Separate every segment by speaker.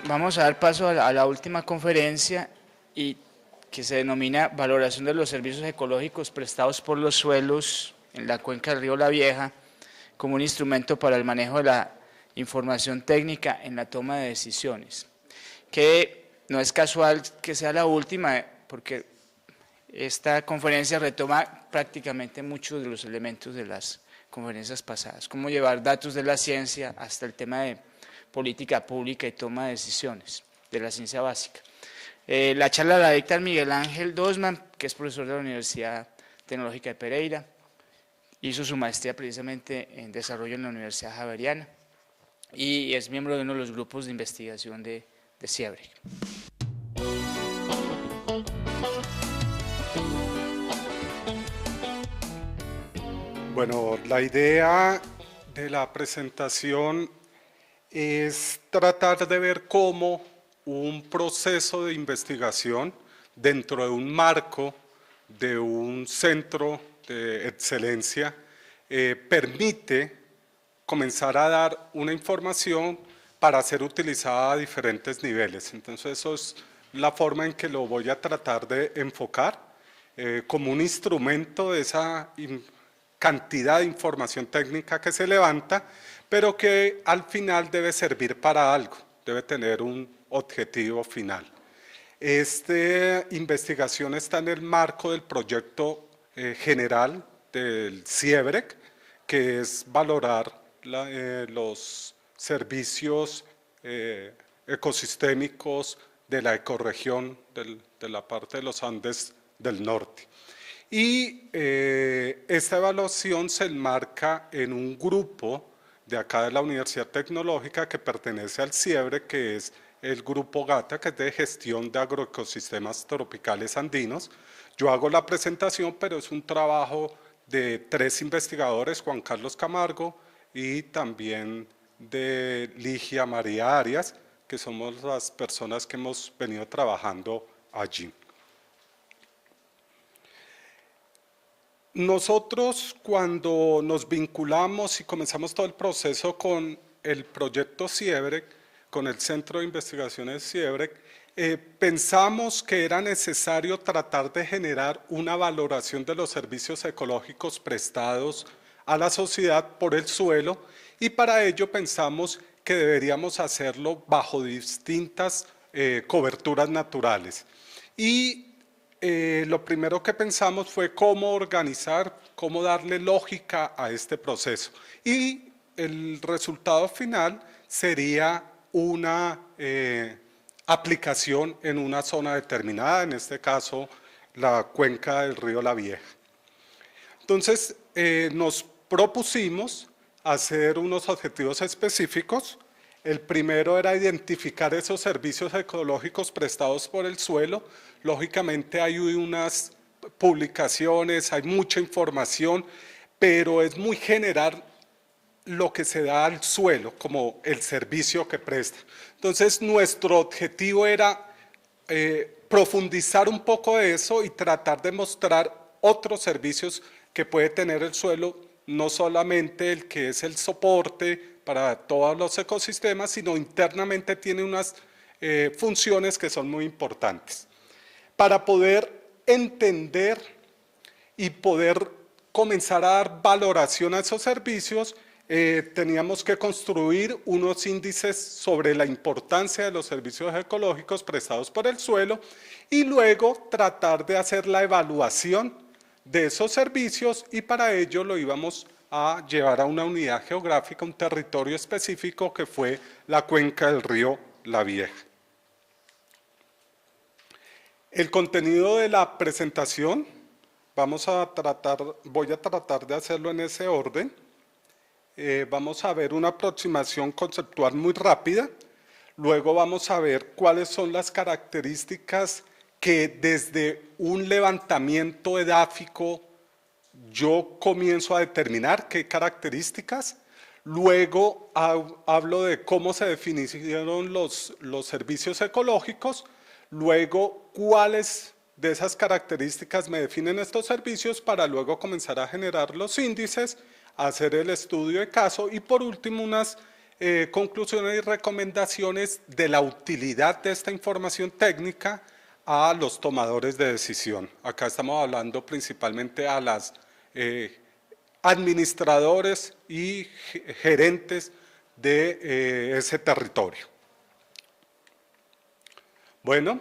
Speaker 1: Vamos a dar paso a la última conferencia y que se denomina Valoración de los servicios ecológicos prestados por los suelos en la cuenca del río La Vieja como un instrumento para el manejo de la información técnica en la toma de decisiones. Que no es casual que sea la última, porque esta conferencia retoma prácticamente muchos de los elementos de las conferencias pasadas, cómo llevar datos de la ciencia hasta el tema de política pública y toma de decisiones de la ciencia básica. La charla la dicta Miguel Ángel Dosman, que es profesor de la Universidad Tecnológica de Pereira, hizo su maestría precisamente en desarrollo en la Universidad Javeriana y es miembro de uno de los grupos de investigación de CIEBREC.
Speaker 2: Bueno, la idea de la presentación es tratar de ver cómo un proceso de investigación dentro de un marco de un centro de excelencia permite comenzar a dar una información para ser utilizada a diferentes niveles. Entonces, eso es la forma en que lo voy a tratar de enfocar como un instrumento de esa cantidad de información técnica que se levanta, pero que al final debe servir para algo, debe tener un objetivo final. Esta investigación está en el marco del proyecto general del CIEBREC, que es valorar los servicios ecosistémicos de la ecorregión de la parte de los Andes del norte. Y esta evaluación se enmarca en un grupo de acá de la Universidad Tecnológica que pertenece al CIEBREC, que es el grupo GATA, que es de gestión de agroecosistemas tropicales andinos. Yo hago la presentación, pero es un trabajo de 3 investigadores, Juan Carlos Camargo y también de Ligia María Arias, que somos las personas que hemos venido trabajando allí. Nosotros, cuando nos vinculamos y comenzamos todo el proceso con el proyecto CIEBREC, con el Centro de Investigaciones CIEBREC, pensamos que era necesario tratar de generar una valoración de los servicios ecológicos prestados a la sociedad por el suelo, y para ello pensamos que deberíamos hacerlo bajo distintas coberturas naturales. Y lo primero que pensamos fue cómo organizar, cómo darle lógica a este proceso. Y el resultado final sería una aplicación en una zona determinada, en este caso la cuenca del río La Vieja. Entonces nos propusimos hacer unos objetivos específicos. El primero era identificar esos servicios ecológicos prestados por el suelo. Lógicamente hay unas publicaciones, hay mucha información, pero es muy general lo que se da al suelo como el servicio que presta. Entonces nuestro objetivo era profundizar un poco de eso y tratar de mostrar otros servicios que puede tener el suelo, no solamente el que es el soporte para todos los ecosistemas, sino internamente tiene unas funciones que son muy importantes. Para poder entender y poder comenzar a dar valoración a esos servicios, teníamos que construir unos índices sobre la importancia de los servicios ecológicos prestados por el suelo y luego tratar de hacer la evaluación de esos servicios, y para ello lo íbamos a llevar a una unidad geográfica, un territorio específico que fue la cuenca del río La Vieja. El contenido de la presentación voy a tratar de hacerlo en ese orden. Vamos a ver una aproximación conceptual muy rápida, luego vamos a ver cuáles son las características que desde un levantamiento edáfico yo comienzo a determinar qué características, luego hablo de cómo se definieron los servicios ecológicos, luego cuáles de esas características me definen estos servicios para luego comenzar a generar los índices, hacer el estudio de caso y por último unas conclusiones y recomendaciones de la utilidad de esta información técnica a los tomadores de decisión. Acá estamos hablando principalmente a las administradores y gerentes de ese territorio. Bueno,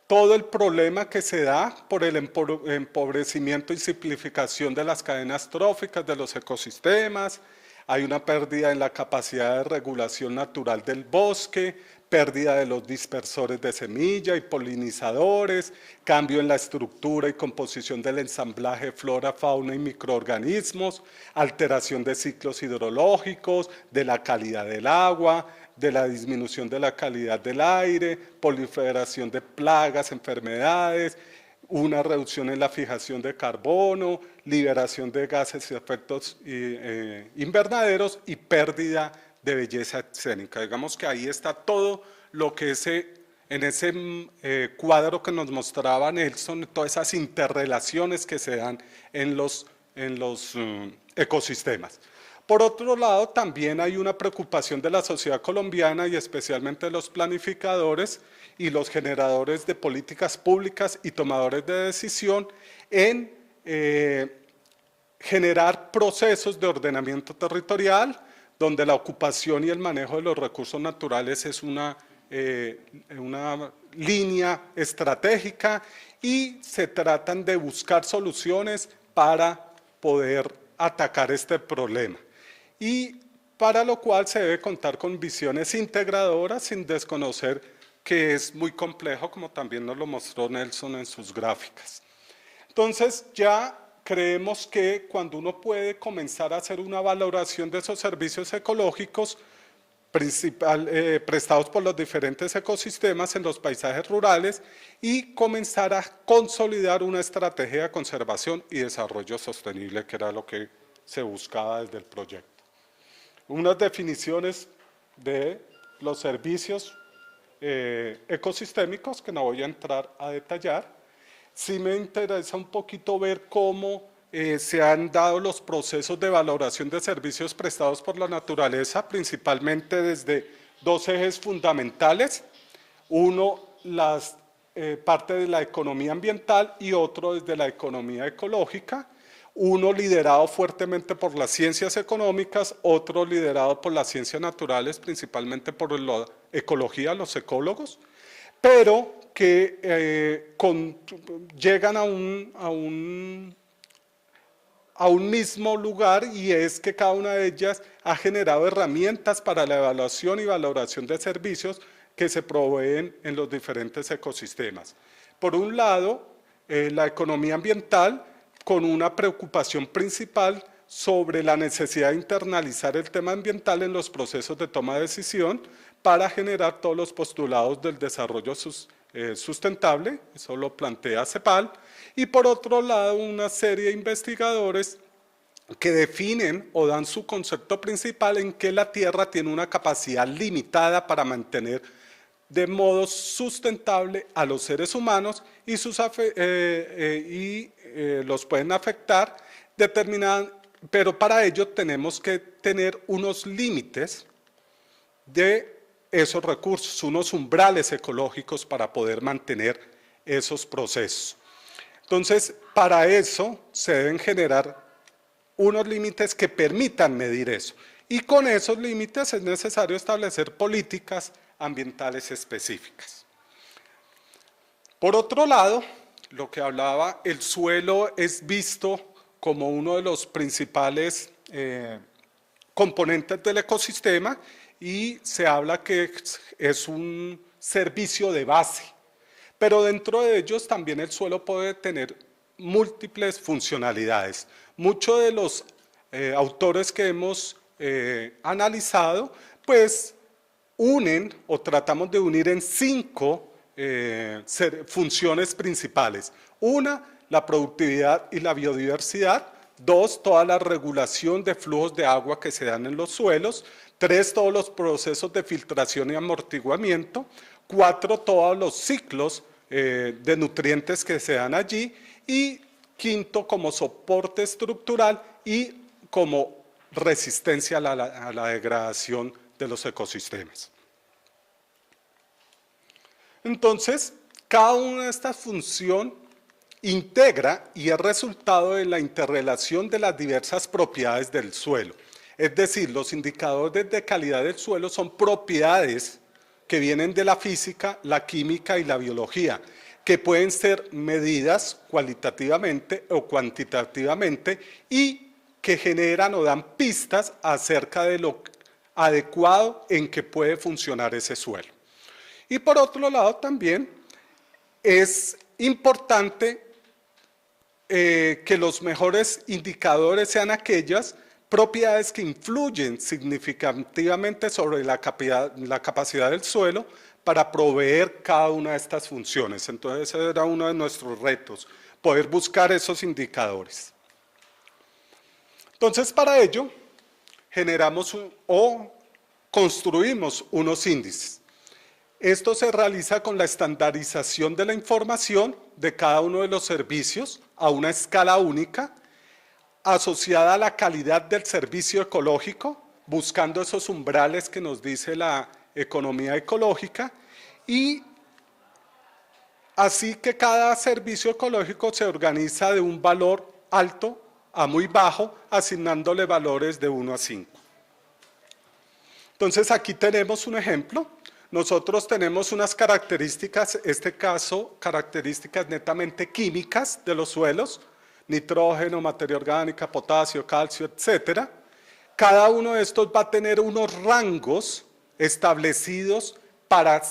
Speaker 2: todo el problema que se da por el empobrecimiento y simplificación de las cadenas tróficas de los ecosistemas, hay una pérdida en la capacidad de regulación natural del bosque, pérdida de los dispersores de semilla y polinizadores, cambio en la estructura y composición del ensamblaje de flora, fauna y microorganismos, alteración de ciclos hidrológicos, de la calidad del agua, de la disminución de la calidad del aire, proliferación de plagas, enfermedades, una reducción en la fijación de carbono, liberación de gases y efectos invernaderos y pérdida de belleza escénica. Digamos que ahí está todo lo que en ese cuadro que nos mostraba Nelson, todas esas interrelaciones que se dan en los ecosistemas. Por otro lado, también hay una preocupación de la sociedad colombiana y especialmente de los planificadores y los generadores de políticas públicas y tomadores de decisión en generar procesos de ordenamiento territorial, donde la ocupación y el manejo de los recursos naturales es una línea estratégica y se tratan de buscar soluciones para poder atacar este problema. Y para lo cual se debe contar con visiones integradoras sin desconocer que es muy complejo, como también nos lo mostró Nelson en sus gráficas. Entonces ya creemos que cuando uno puede comenzar a hacer una valoración de esos servicios ecológicos prestados por los diferentes ecosistemas en los paisajes rurales y comenzar a consolidar una estrategia de conservación y desarrollo sostenible, que era lo que se buscaba desde el proyecto. Unas definiciones de los servicios ecosistémicos que no voy a entrar a detallar. Sí me interesa un poquito ver cómo se han dado los procesos de valoración de servicios prestados por la naturaleza, principalmente desde dos ejes fundamentales. Uno, parte de la economía ambiental y otro desde la economía ecológica. Uno liderado fuertemente por las ciencias económicas, otro liderado por las ciencias naturales, principalmente por la ecología, los ecólogos, pero que llegan a un mismo lugar, y es que cada una de ellas ha generado herramientas para la evaluación y valoración de servicios que se proveen en los diferentes ecosistemas. Por un lado, la economía ambiental, con una preocupación principal sobre la necesidad de internalizar el tema ambiental en los procesos de toma de decisión para generar todos los postulados del desarrollo sustentable, eso lo plantea CEPAL, y por otro lado una serie de investigadores que definen o dan su concepto principal en que la Tierra tiene una capacidad limitada para mantener de modo sustentable a los seres humanos y los pueden afectar, pero para ello tenemos que tener unos límites de esos recursos, unos umbrales ecológicos para poder mantener esos procesos. Entonces, para eso se deben generar unos límites que permitan medir eso. Y con esos límites es necesario establecer políticas ambientales específicas. Por otro lado, lo que hablaba, el suelo es visto como uno de los principales componentes del ecosistema y se habla que es un servicio de base, pero dentro de ellos también el suelo puede tener múltiples funcionalidades. Muchos de los autores que hemos analizado, pues unen o tratamos de unir en 5 funciones principales. Una, la productividad y la biodiversidad. 2, toda la regulación de flujos de agua que se dan en los suelos. 3, todos los procesos de filtración y amortiguamiento. 4, todos los ciclos de nutrientes que se dan allí, y quinto, como soporte estructural y como resistencia a la degradación de los ecosistemas. Entonces, cada una de estas funciones integra y es resultado de la interrelación de las diversas propiedades del suelo. Es decir, los indicadores de calidad del suelo son propiedades que vienen de la física, la química y la biología, que pueden ser medidas cualitativamente o cuantitativamente y que generan o dan pistas acerca de lo adecuado en que puede funcionar ese suelo. Y por otro lado también es importante que los mejores indicadores sean aquellas propiedades que influyen significativamente sobre la capacidad del suelo para proveer cada una de estas funciones. Entonces ese era uno de nuestros retos, poder buscar esos indicadores. Entonces para ello generamos o construimos unos índices. Esto se realiza con la estandarización de la información de cada uno de los servicios a una escala única, asociada a la calidad del servicio ecológico, buscando esos umbrales que nos dice la economía ecológica, y así que cada servicio ecológico se organiza de un valor alto a muy bajo, asignándole valores de 1 a 5. Entonces aquí tenemos un ejemplo. Nosotros tenemos unas características, en este caso características netamente químicas de los suelos, nitrógeno, materia orgánica, potasio, calcio, etcétera. Cada uno de estos va a tener unos rangos establecidos para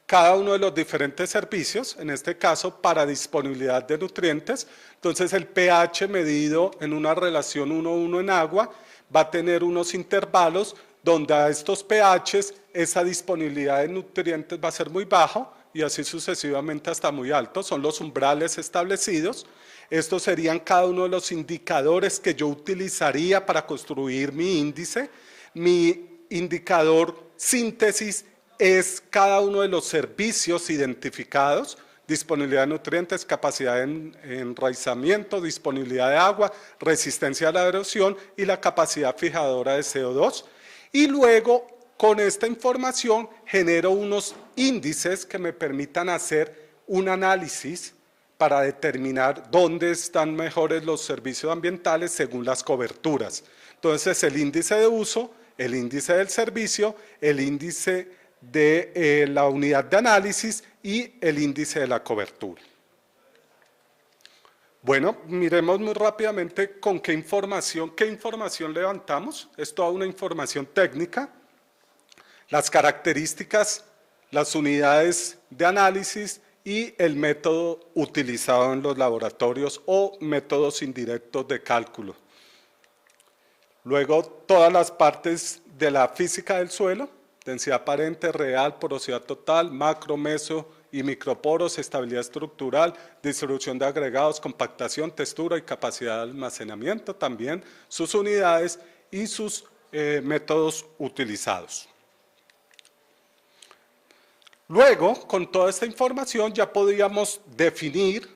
Speaker 2: cada uno de los diferentes servicios, en este caso para disponibilidad de nutrientes. Entonces el pH medido en una relación 1:1 en agua va a tener unos intervalos donde a estos pHs esa disponibilidad de nutrientes va a ser muy bajo y así sucesivamente hasta muy alto, son los umbrales establecidos. Estos serían cada uno de los indicadores que yo utilizaría para construir mi índice. Mi indicador síntesis es cada uno de los servicios identificados: disponibilidad de nutrientes, capacidad de enraizamiento, disponibilidad de agua, resistencia a la erosión y la capacidad fijadora de CO2. Y luego, con esta información, genero unos índices que me permitan hacer un análisis para determinar dónde están mejores los servicios ambientales según las coberturas. Entonces, el índice de uso, el índice del servicio, el índice de la unidad de análisis y el índice de la cobertura. Bueno, miremos muy rápidamente con qué información levantamos. Es toda una información técnica. Las características, las unidades de análisis y el método utilizado en los laboratorios o métodos indirectos de cálculo. Luego, todas las partes de la física del suelo: densidad aparente, real, porosidad total, macro, meso y microporos, estabilidad estructural, distribución de agregados, compactación, textura y capacidad de almacenamiento, también sus unidades y sus métodos utilizados. Luego, con toda esta información ya podíamos definir